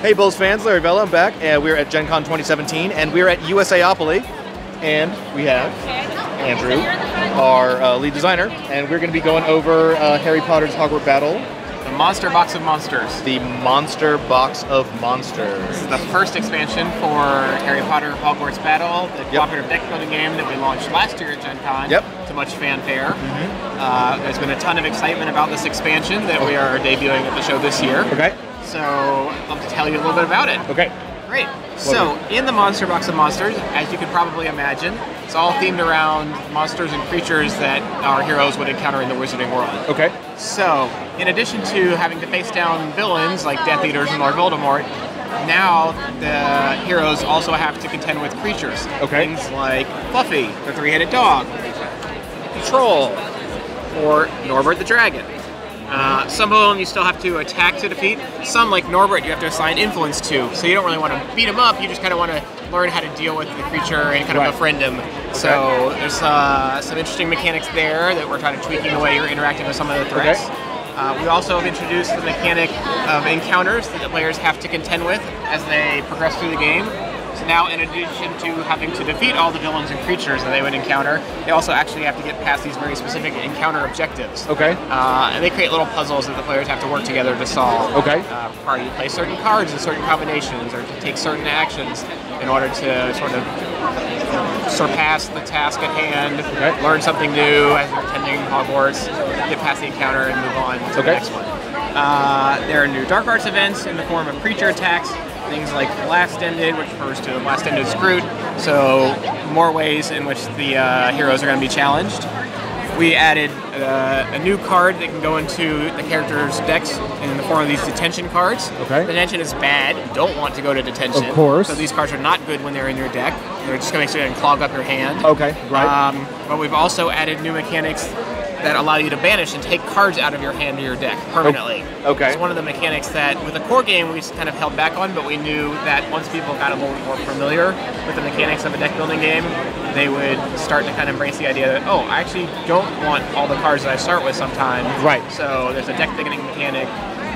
Hey BoLS fans, Larry Vela, I'm back. We're at GenCon 2017, and we're at USAopoly, and we have Andrew, our lead designer, and we're going to be going over Harry Potter's Hogwarts Battle. The Monster Box of Monsters. The Monster Box of Monsters. This is the first expansion for Harry Potter Hogwarts Battle, the cooperative deck building game that we launched last year at GenCon. To much fanfare. There's been a ton of excitement about this expansion that we are debuting at the show this year. So I'd love to tell you a little bit about it. Great. So in the Monster Box of Monsters, as you could probably imagine, it's all themed around monsters and creatures that our heroes would encounter in the wizarding world. So in addition to having to face down villains like Death Eaters and Lord Voldemort, now the heroes also have to contend with creatures. Things like Fluffy, the three-headed dog, Troll, or Norbert the dragon. Some of them you still have to attack to defeat. Some, like Norbert, you have to assign influence to. So you don't really want to beat him up, you just kind of want to learn how to deal with the creature and kind of befriend him. So there's some interesting mechanics there that we're trying to tweaking the way you're interacting with some of the threats. We also have introduced the mechanic of encounters that the players have to contend with as they progress through the game. So now, in addition to having to defeat all the villains and creatures that they would encounter, they also actually have to get past these very specific encounter objectives. And they create little puzzles that the players have to work together to solve. Require you to play certain cards in certain combinations, or to take certain actions in order to sort of surpass the task at hand, learn something new as you're attending Hogwarts, get past the encounter, and move on to the next one. There are new Dark Arts events in the form of creature attacks. Things like Blast Ended, which refers to Blast Ended Screwed, so more ways in which the heroes are going to be challenged. We added a new card that can go into the characters' decks in the form of these detention cards. Detention is bad. You don't want to go to detention. Of course. So these cards are not good when they're in your deck. They're just going to make sure they clog up your hand. But we've also added new mechanics that allow you to banish and take cards out of your hand to your deck permanently. It's one of the mechanics that with the core game we kind of held back on, but we knew that once people got a little more familiar with the mechanics of a deck building game, they would start to kind of embrace the idea that, oh, I actually don't want all the cards that I start with sometimes. So there's a deck thickening mechanic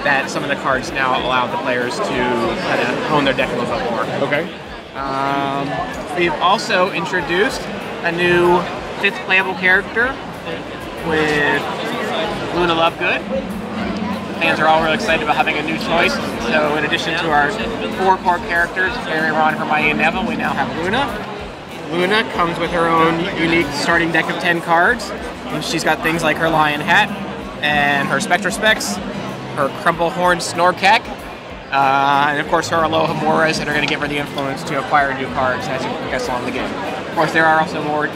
that some of the cards now allow the players to kind of hone their deck a little bit more. We've also introduced a new 5th playable character with Luna Lovegood. Fans are all really excited about having a new choice. So in addition to our 4 core characters, Harry, Ron, Hermione, and Neville, we now have Luna. Luna comes with her own unique starting deck of 10 cards. And she's got things like her Lion Hat, and her Spectra Specs, her Crumple Horn Snorkack, and of course her Aloha Moras that are going to give her the influence to acquire new cards as you progress along the game. Of course there are also more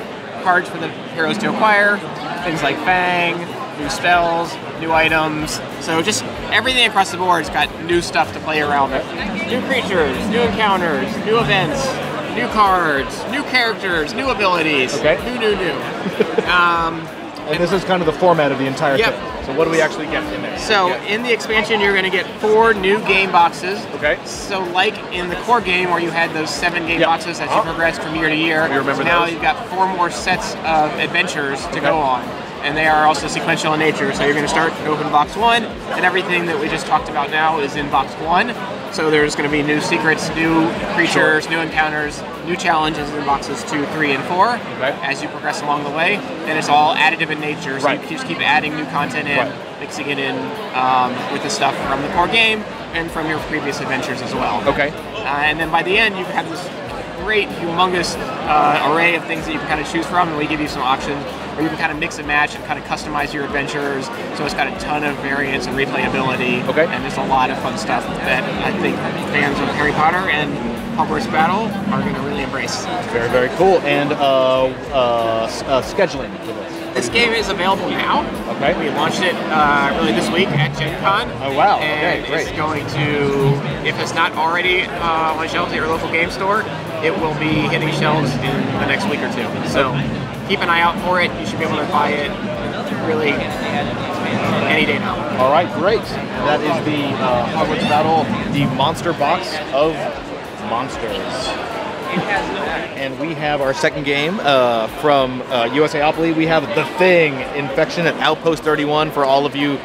cards for the heroes to acquire, things like Fang, new spells, new items, so just everything across the board has got new stuff to play around with. New creatures, new encounters, new events, new cards, new characters, new abilities, new. And this is kind of the format of the entire thing. So what do we actually get in there? So in the expansion you're going to get 4 new game boxes. So like in the core game where you had those 7 game boxes as you progressed from year to year, now you've got 4 more sets of adventures to go on. And they are also sequential in nature. So you're going to start to open box 1, and everything that we just talked about now is in box 1. So there's going to be new secrets, new creatures, new encounters, new challenges in boxes 2, 3, and 4 as you progress along the way. And it's all additive in nature, so you can just keep adding new content in, mixing it in with the stuff from the core game and from your previous adventures as well. And then by the end, you have this great, humongous array of things that you can kind of choose from, and we give you some options where you can kind of mix and match and kind of customize your adventures. So it's got a ton of variance and replayability, and there's a lot of fun stuff that I think fans of Harry Potter and Hogwarts Battle are going to really embrace. Very, very cool. And scheduling for this. This game is available now. We launched it really this week at GenCon. And it's going to, if it's not already on shelves at your local game store, it will be hitting shelves in the next week or 2. So keep an eye out for it. You should be able to buy it really any day now. All right, great. That is the Hogwarts Battle, the Monster Box of Monsters. And we have our second game from USAopoly. We have The Thing, Infection at Outpost 31 for all of you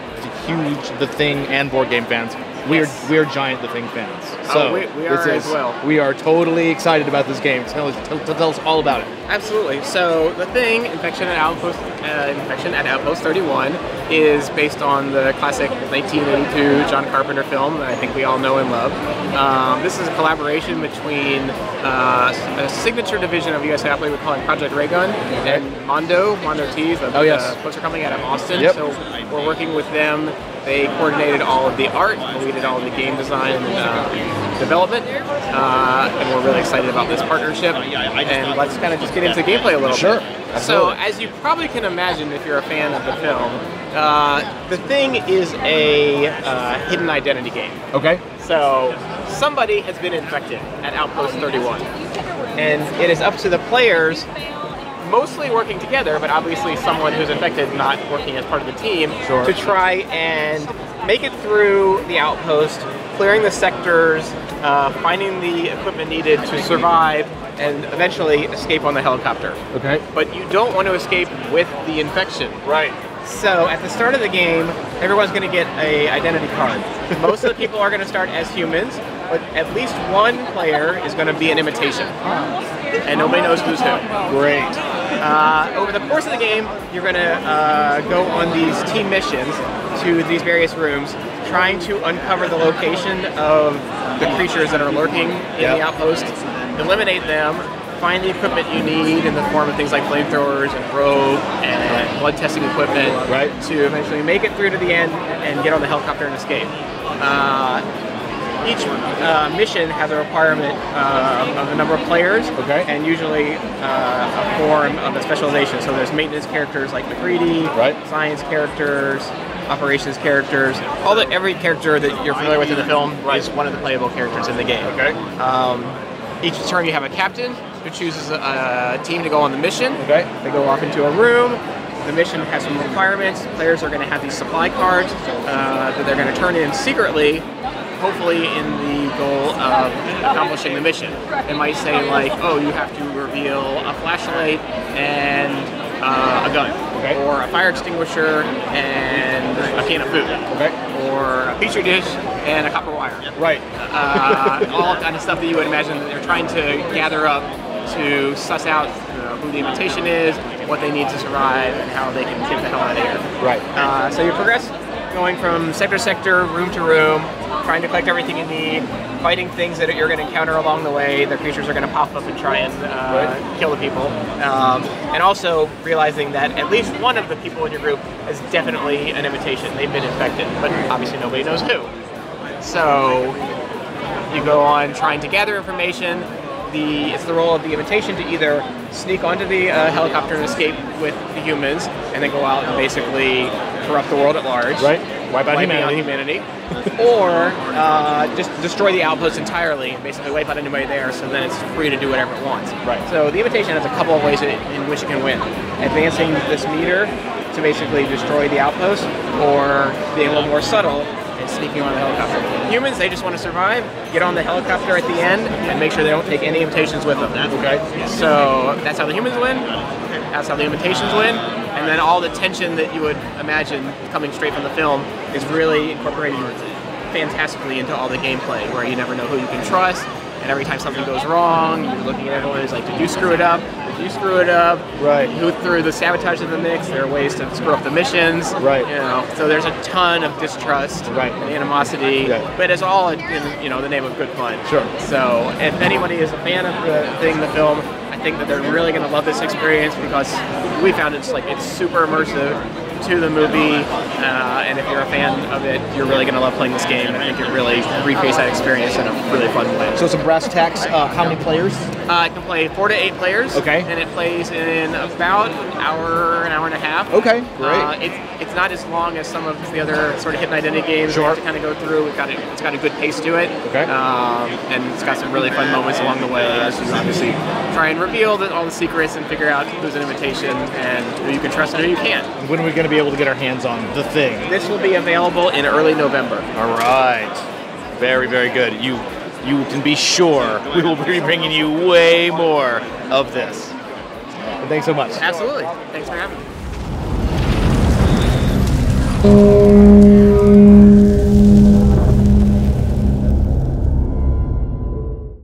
huge The Thing and board game fans. We are giant The Thing fans. So we are as well. We are totally excited about this game. Tell us all about it. Absolutely. So The Thing, Infection at Outpost 31, is based on the classic 1982 John Carpenter film that I think we all know and love. This is a collaboration between a signature division of USAopoly we call it Project Raygun and Mondo Tees, the poster company out of Austin. Yep. So we're working with them. They coordinated all of the art, and we did all of the game design and development, and we're really excited about this partnership. And let's kind of just get into gameplay a little bit. Absolutely. So, as you probably can imagine if you're a fan of the film, The Thing is a hidden identity game. Okay. So, somebody has been infected at Outpost 31, and it is up to the players, mostly working together, but obviously someone who's infected not working as part of the team, to try and make it through the outpost, clearing the sectors, finding the equipment needed to survive, and eventually escape on the helicopter. Okay. But you don't want to escape with the infection. Right. So at the start of the game, everyone's going to get an identity card. Most of the people are going to start as humans, but at least one player is going to be an imitation. And nobody knows who's who. Great. Over the course of the game, you're going to go on these team missions to these various rooms, trying to uncover the location of the creatures that are lurking in the outpost, eliminate them, find the equipment you need in the form of things like flamethrowers and rope and blood testing equipment to eventually make it through to the end and get on the helicopter and escape. Each mission has a requirement of the number of players, and usually a form of a specialization. So there's maintenance characters like McCready, science characters, operations characters. Every character that you're familiar with in the film is one of the playable characters in the game. Each turn you have a captain who chooses a team to go on the mission. They go off into a room. The mission has some requirements. Players are going to have these supply cards that they're going to turn in secretly, hopefully in the goal of accomplishing the mission. It might say like, oh, you have to reveal a flashlight and a gun, or a fire extinguisher and a can of food, or a petri dish and a copper wire. All kind of stuff that you would imagine that they're trying to gather up to suss out who the imitation is, what they need to survive, and how they can get the hell out of here. So you progress, going from sector to sector, room to room, trying to collect everything you need, fighting things that you're going to encounter along the way. The creatures are going to pop up and try and kill the people. And also realizing that at least one of the people in your group is definitely an imitation. They've been infected, but obviously nobody knows who. So you go on trying to gather information. It's the role of the imitation to either sneak onto the helicopter and escape with the humans, and then go out and basically corrupt the world at large. Wipe out humanity. Or just destroy the outpost entirely, and basically wipe out anybody there, so then it's free to do whatever it wants. So the imitation has a couple of ways in which it can win. Advancing this meter to basically destroy the outpost, or being a little more subtle and sneaking on the helicopter. Humans, they just want to survive, get on the helicopter at the end, and make sure they don't take any imitations with them. So that's how the humans win, that's how the imitations win, and then all the tension that you would imagine coming straight from the film is really incorporated fantastically into all the gameplay, where you never know who you can trust, and every time something goes wrong, you're looking at everyone who's like, did you screw it up? Did you screw it up? Who threw the sabotage in the mix? There are ways to screw up the missions. You know, so there's a ton of distrust and animosity, but it's all in the name of good fun. So if anybody is a fan of the film, I think that they're really going to love this experience, because we found it's super immersive to the movie, and if you're a fan of it, you're really going to love playing this game. I think it really recreates that experience in a really fun way. So some brass tacks, how many players? It can play 4 to 8 players, and it plays in about an hour and a half. Great. It's not as long as some of the other sort of hidden identity games you have to kind of go through. It's got a good pace to it, and it's got some really fun moments along the way as you obviously try and reveal all the secrets and figure out who's an imitation and who you can trust and who you can't. When are we going to be able to get our hands on The Thing? This will be available in early November. All right. Very, very good. You can be sure we will be bringing you way more of this. And thanks so much. Absolutely. Thanks for having me.